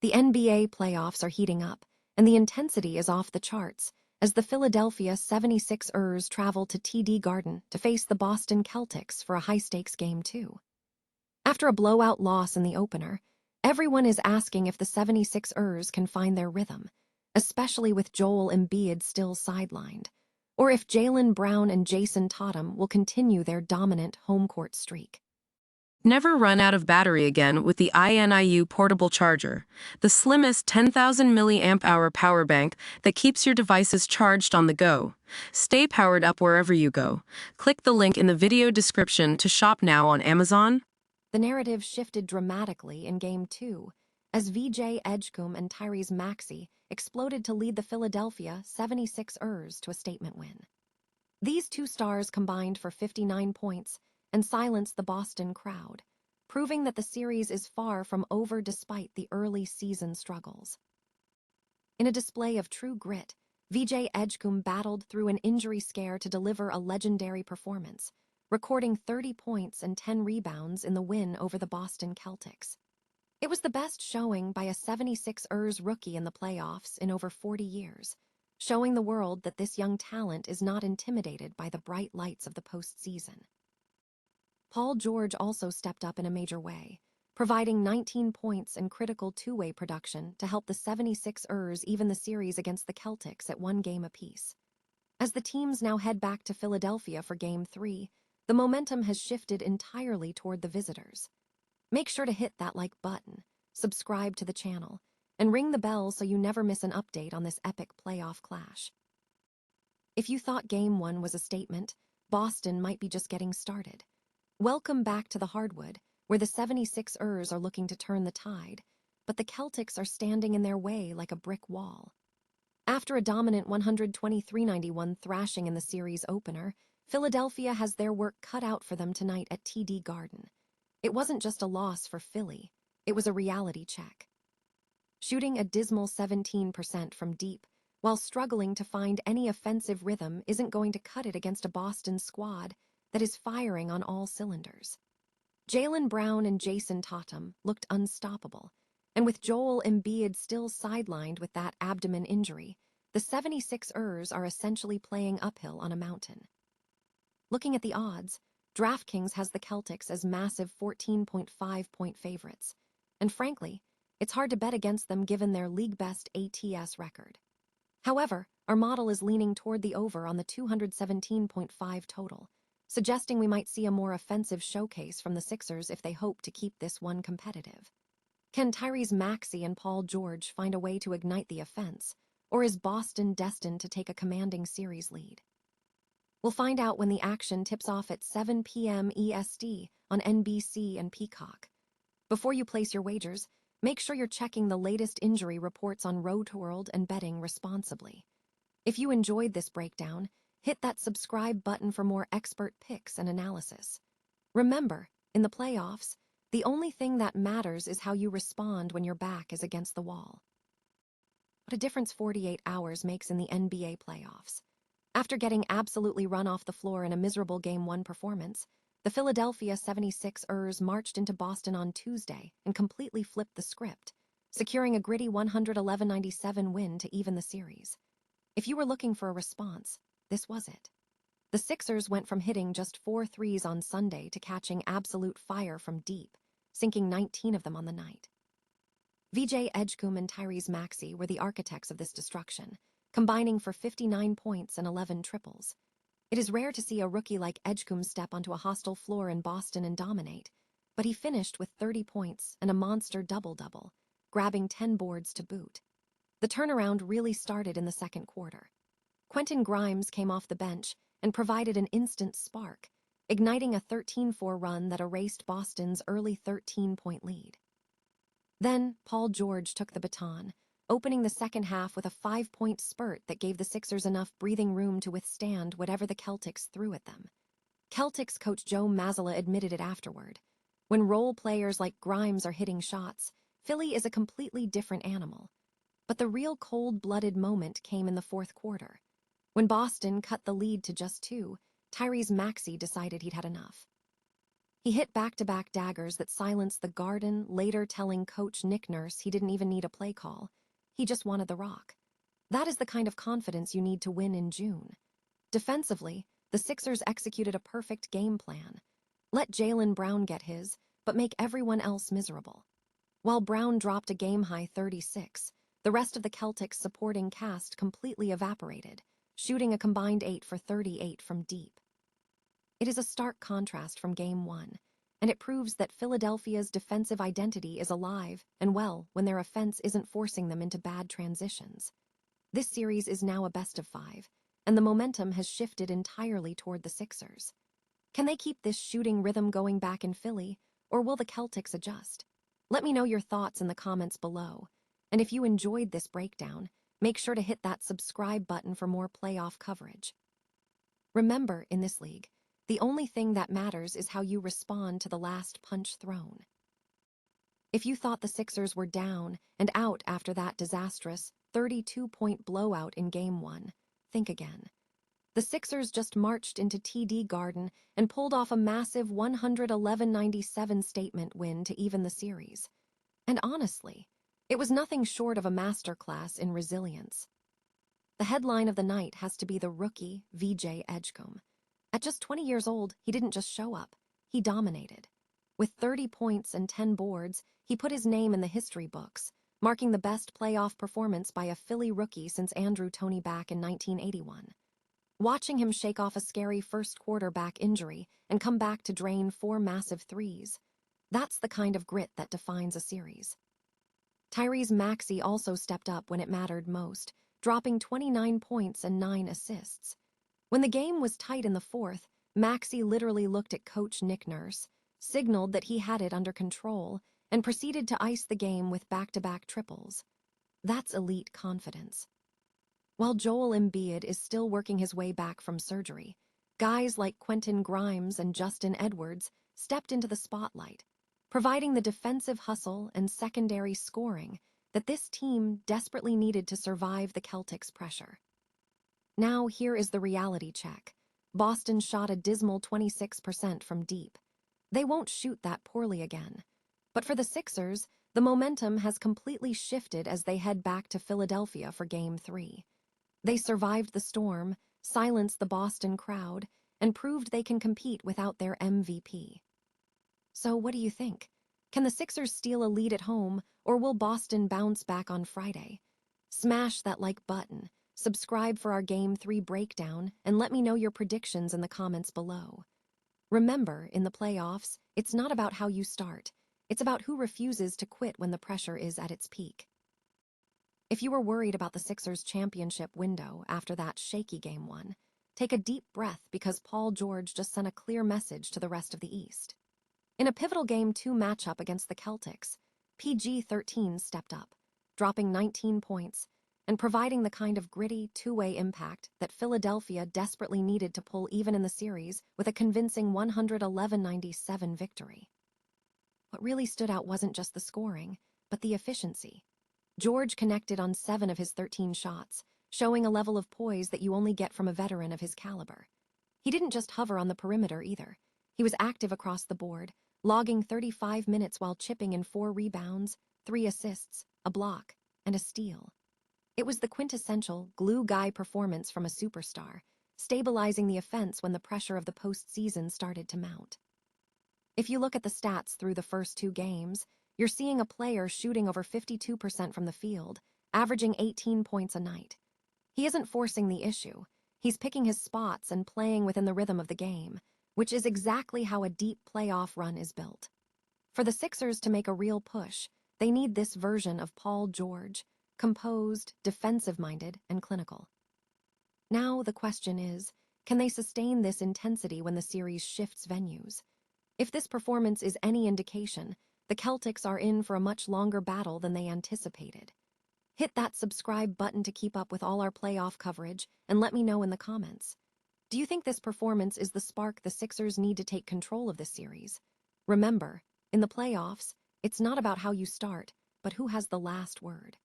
The NBA playoffs are heating up, and the intensity is off the charts as the Philadelphia 76ers travel to TD Garden to face the Boston Celtics for a high-stakes Game 2. After a blowout loss in the opener, everyone is asking if the 76ers can find their rhythm, especially with Joel Embiid still sidelined, or if Jaylen Brown and Jason Tatum will continue their dominant home court streak. Never run out of battery again with the INIU portable charger, the slimmest 10,000 mAh power bank that keeps your devices charged on the go. Stay powered up wherever you go. Click the link in the video description to shop now on Amazon. The narrative shifted dramatically in Game 2 as VJ Edgecombe and Tyrese Maxey exploded to lead the Philadelphia 76ers to a statement win. These two stars combined for 59 points and silenced the Boston crowd, proving that the series is far from over despite the early season struggles. In a display of true grit, VJ Edgecombe battled through an injury scare to deliver a legendary performance, recording 30 points and 10 rebounds in the win over the Boston Celtics. It was the best showing by a 76ers rookie in the playoffs in over 40 years, showing the world that this young talent is not intimidated by the bright lights of the postseason. Paul George also stepped up in a major way, providing 19 points and critical two-way production to help the 76ers even the series against the Celtics at 1 game apiece. As the teams now head back to Philadelphia for Game 3, the momentum has shifted entirely toward the visitors. Make sure to hit that like button, subscribe to the channel, and ring the bell so you never miss an update on this epic playoff clash. If you thought Game 1 was a statement, Boston might be just getting started. Welcome back to the hardwood, where the 76ers are looking to turn the tide, but the Celtics are standing in their way like a brick wall. After a dominant 123-91 thrashing in the series opener, Philadelphia has their work cut out for them tonight at TD Garden. It wasn't just a loss for Philly, it was a reality check. Shooting a dismal 17% from deep, while struggling to find any offensive rhythm isn't going to cut it against a Boston squad that is firing on all cylinders. Jaylen Brown and Jason Tatum looked unstoppable, and with Joel Embiid still sidelined with that abdomen injury, the 76ers are essentially playing uphill on a mountain. Looking at the odds, DraftKings has the Celtics as massive 14.5-point favorites, and frankly, it's hard to bet against them given their league-best ATS record. However, our model is leaning toward the over on the 217.5 total, suggesting we might see a more offensive showcase from the Sixers if they hope to keep this one competitive. Can Tyrese Maxey and Paul George find a way to ignite the offense, or is Boston destined to take a commanding series lead? We'll find out when the action tips off at 7 p.m. EST on NBC and Peacock. Before you place your wagers, make sure you're checking the latest injury reports on Rotoworld and betting responsibly. If you enjoyed this breakdown, hit that subscribe button for more expert picks and analysis. Remember, in the playoffs, the only thing that matters is how you respond when your back is against the wall. What a difference 48 hours makes in the NBA playoffs. After getting absolutely run off the floor in a miserable Game 1 performance, the Philadelphia 76ers marched into Boston on Tuesday and completely flipped the script, securing a gritty 111-97 win to even the series. If you were looking for a response, this was it. The Sixers went from hitting just 4 threes on Sunday to catching absolute fire from deep, sinking 19 of them on the night. VJ Edgecombe and Tyrese Maxey were the architects of this destruction, combining for 59 points and 11 triples. It is rare to see a rookie like Edgecombe step onto a hostile floor in Boston and dominate, but he finished with 30 points and a monster double-double, grabbing 10 boards to boot. The turnaround really started in the second quarter. Quentin Grimes came off the bench and provided an instant spark, igniting a 13-4 run that erased Boston's early 13-point lead. Then, Paul George took the baton, opening the second half with a 5-point spurt that gave the Sixers enough breathing room to withstand whatever the Celtics threw at them. Celtics coach Joe Mazzulla admitted it afterward. When role players like Grimes are hitting shots, Philly is a completely different animal. But the real cold-blooded moment came in the fourth quarter. When Boston cut the lead to just 2, Tyrese Maxey decided he'd had enough. He hit back-to-back daggers that silenced the Garden, later telling coach Nick Nurse he didn't even need a play call. He just wanted the rock. That is the kind of confidence you need to win in June. Defensively, the Sixers executed a perfect game plan. Let Jaylen Brown get his, but make everyone else miserable. While Brown dropped a game-high 36, the rest of the Celtics' supporting cast completely evaporated, shooting a combined 8 for 38 from deep. It is a stark contrast from Game 1, and it proves that Philadelphia's defensive identity is alive and well when their offense isn't forcing them into bad transitions. This series is now a best-of-5, and the momentum has shifted entirely toward the Sixers. Can they keep this shooting rhythm going back in Philly, or will the Celtics adjust? Let me know your thoughts in the comments below, and if you enjoyed this breakdown, make sure to hit that subscribe button for more playoff coverage. Remember, in this league, the only thing that matters is how you respond to the last punch thrown. If you thought the Sixers were down and out after that disastrous 32-point blowout in Game 1, think again. The Sixers just marched into TD Garden and pulled off a massive 111-97 statement win to even the series. And honestly, it was nothing short of a masterclass in resilience. The headline of the night has to be the rookie VJ Edgecombe. At just 20 years old, he didn't just show up, he dominated. With 30 points and 10 boards, he put his name in the history books, marking the best playoff performance by a Philly rookie since Andrew Toney back in 1981. Watching him shake off a scary first-quarter back injury and come back to drain 4 massive threes, that's the kind of grit that defines a series. Tyrese Maxey also stepped up when it mattered most, dropping 29 points and 9 assists. When the game was tight in the fourth, Maxey literally looked at coach Nick Nurse, signaled that he had it under control, and proceeded to ice the game with back-to-back triples. That's elite confidence. While Joel Embiid is still working his way back from surgery, guys like Quentin Grimes and Justin Edwards stepped into the spotlight, providing the defensive hustle and secondary scoring that this team desperately needed to survive the Celtics' pressure. Now here is the reality check. Boston shot a dismal 26% from deep. They won't shoot that poorly again. But for the Sixers, the momentum has completely shifted as they head back to Philadelphia for Game 3. They survived the storm, silenced the Boston crowd, and proved they can compete without their MVP. So what do you think? Can the Sixers steal a lead at home, or will Boston bounce back on Friday? Smash that like button, subscribe for our Game 3 breakdown, and let me know your predictions in the comments below. Remember, in the playoffs, it's not about how you start. It's about who refuses to quit when the pressure is at its peak. If you were worried about the Sixers' championship window after that shaky Game 1, take a deep breath because Paul George just sent a clear message to the rest of the East. In a pivotal Game 2 matchup against the Celtics, PG-13 stepped up, dropping 19 points and providing the kind of gritty, two-way impact that Philadelphia desperately needed to pull even in the series with a convincing 111-97 victory. What really stood out wasn't just the scoring, but the efficiency. George connected on 7 of his 13 shots, showing a level of poise that you only get from a veteran of his caliber. He didn't just hover on the perimeter either. He was active across the board, logging 35 minutes while chipping in 4 rebounds, 3 assists, a block, and a steal. It was the quintessential glue guy performance from a superstar, stabilizing the offense when the pressure of the postseason started to mount. If you look at the stats through the first 2 games, you're seeing a player shooting over 52% from the field, averaging 18 points a night. He isn't forcing the issue. He's picking his spots and playing within the rhythm of the game, which is exactly how a deep playoff run is built. For the Sixers to make a real push, they need this version of Paul George, composed, defensive-minded, and clinical. Now the question is, can they sustain this intensity when the series shifts venues? If this performance is any indication, the Celtics are in for a much longer battle than they anticipated. Hit that subscribe button to keep up with all our playoff coverage, and let me know in the comments. Do you think this performance is the spark the Sixers need to take control of this series? Remember, in the playoffs, it's not about how you start, but who has the last word.